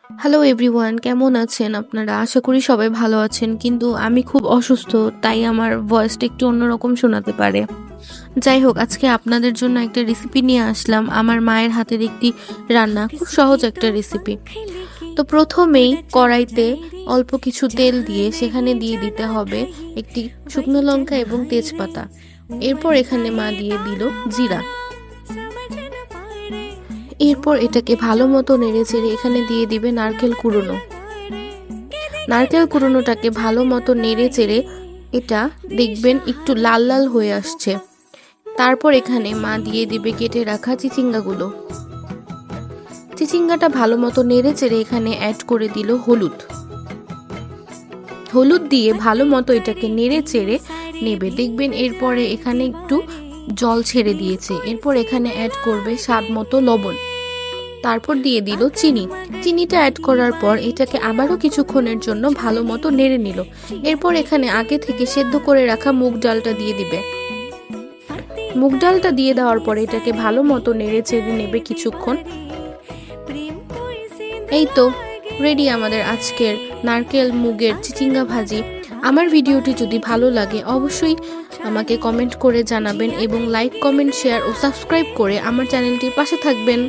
Hello everyone, কেমন আছেন আপনারা? আশা করি সবাই ভালো আছেন, কিন্তু আমি খুব অসুস্থ, তাই আমার ভয়েসটা একটু অন্যরকম শোনাতে পারে। যাই হোক, আজকে আপনাদের জন্য একটা রেসিপি নিয়ে আসলাম, আমার মায়ের হাতের একটি রান্না, খুব সহজ একটা রেসিপি। তো প্রথমেই কড়াইতে অল্প কিছু তেল দিয়ে সেখানে দিয়ে দিতে হবে একটি শুকনো লঙ্কা এবং তেজপাতা। এরপর এখানে মা দিয়ে দিল জিরা। এরপর এটাকে ভালো মতো নেড়েচেড়ে এখানে দিয়ে দিবে নারকেল কুড়োনো। নারকেল কুড়োনোটাকে ভালো মতো নেড়ে চেড়ে এটা দেখবেন একটু লাল লাল হয়ে আসছে। তারপর এখানে মা দিয়ে দিবে কেটে রাখা চিচিঙ্গাগুলো। চিচিঙ্গাটা ভালো মতো নেড়ে চেড়ে এখানে অ্যাড করে দিল হলুদ। হলুদ দিয়ে ভালো মতো এটাকে নেড়ে চেড়ে নেবে, দেখবেন এরপরে এখানে একটু জল ছেড়ে দিয়েছে। এরপর এখানে অ্যাড করবে স্বাদ মতো লবণ। তারপর দিয়ে দিল চিনি। চিনিটা অ্যাড করার পর এটাকে আবারও কিছুক্ষণের জন্য ভালো মতো নেড়ে নিল। এরপর এখানে আগে থেকে সেদ্ধ করে রাখা মুগ ডালটা দিয়ে দিবে। মুগ ডালটা দিয়ে দেওয়ার পর এটাকে ভালো মতো নেড়ে চেড়ে নেবে কিছুক্ষণ। এই তো রেডি আমাদের আজকের নারকেল মুগের চিচিঙ্গা ভাজি। আমার ভিডিওটি যদি ভালো লাগে অবশ্যই আমাকে কমেন্ট করে জানাবেন এবং লাইক, কমেন্ট, শেয়ার ও সাবস্ক্রাইব করে আমার চ্যানেলটির পাশে থাকবেন।